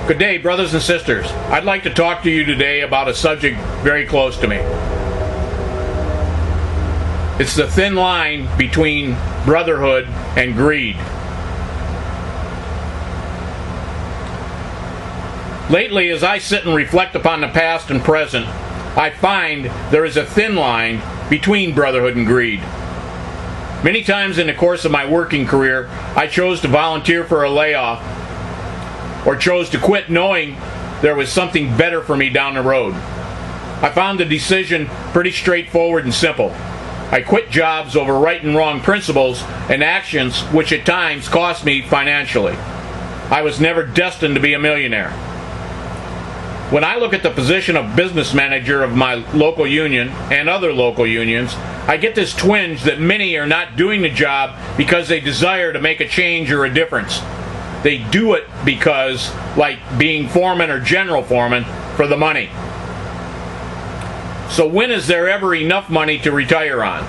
Good day, brothers and sisters. I'd like to talk to you today about a subject very close to me. It's the thin line between brotherhood and greed. Lately, as I sit and reflect upon the past and present, I find there is a thin line between brotherhood and greed. Many times in the course of my working career, I chose to volunteer for a layoff or chose to quit knowing there was something better for me down the road. I found the decision pretty straightforward and simple. I quit jobs over right and wrong principles and actions which at times cost me financially. I was never destined to be a millionaire. When I look at the position of business manager of my local union and other local unions, I get this twinge that many are not doing the job because they desire to make a change or a difference. They do it because, like being foreman or general foreman, for the money. So when is there ever enough money to retire on?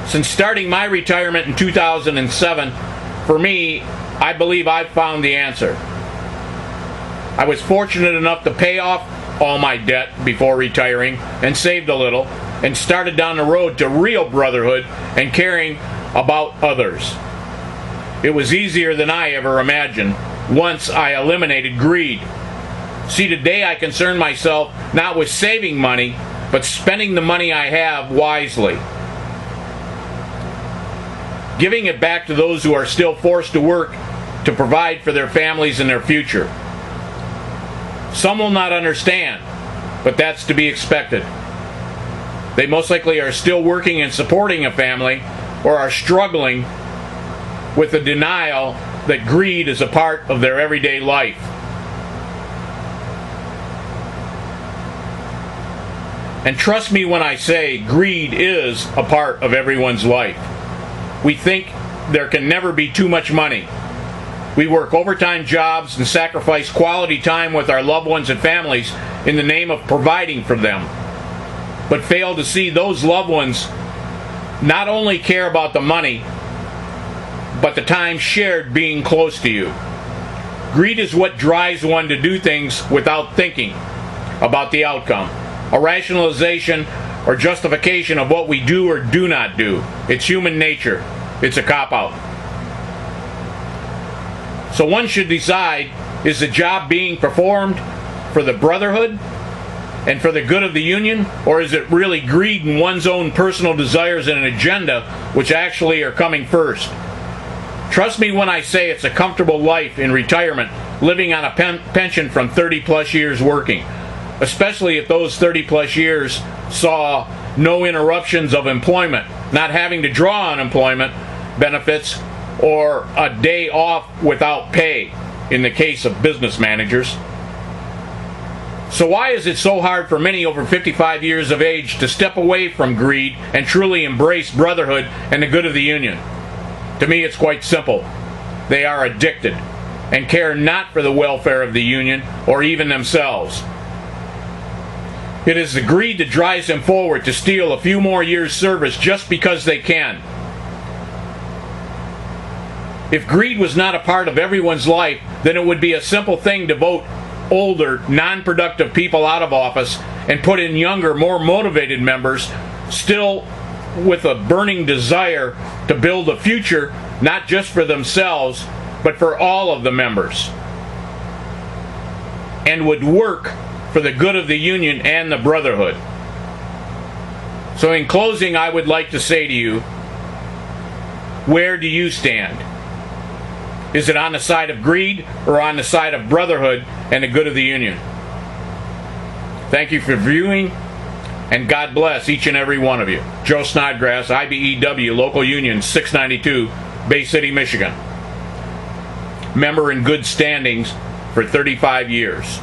Since starting my retirement in 2007, for me, I believe I've found the answer. I was fortunate enough to pay off all my debt before retiring and saved a little and started down the road to real brotherhood and caring about others. It was easier than I ever imagined once I eliminated greed. See, today I concern myself not with saving money, but spending the money I have wisely. Giving it back to those who are still forced to work to provide for their families and their future. Some will not understand, but that's to be expected. They most likely are still working and supporting a family or are struggling with the denial that greed is a part of their everyday life. And trust me when I say greed is a part of everyone's life. We think there can never be too much money. We work overtime jobs and sacrifice quality time with our loved ones and families in the name of providing for them, but fail to see those loved ones not only care about the money, but the time shared being close to you. Greed is what drives one to do things without thinking about the outcome, a rationalization or justification of what we do or do not do. It's human nature. It's a cop-out. So one should decide, is the job being performed for the brotherhood and for the good of the union, or is it really greed and one's own personal desires and an agenda which actually are coming first? Trust me when I say it's a comfortable life in retirement, living on a pension from 30 plus years working, especially if those 30 plus years saw no interruptions of employment, not having to draw unemployment benefits or a day off without pay in the case of business managers. So why is it so hard for many over 55 years of age to step away from greed and truly embrace brotherhood and the good of the union? To me, it's quite simple. They are addicted and care not for the welfare of the union or even themselves. It is the greed that drives them forward to steal a few more years' service just because they can. If greed was not a part of everyone's life, then it would be a simple thing to vote older, non-productive people out of office and put in younger, more motivated members, still with a burning desire to build a future, not just for themselves, but for all of the members, and would work for the good of the union and the brotherhood. So in closing, I would like to say to you, where do you stand? Is it on the side of greed or on the side of brotherhood and the good of the union? Thank you for viewing, and God bless each and every one of you. Joe Snodgrass, IBEW, Local Union 692, Bay City, Michigan. Member in good standings for 35 years.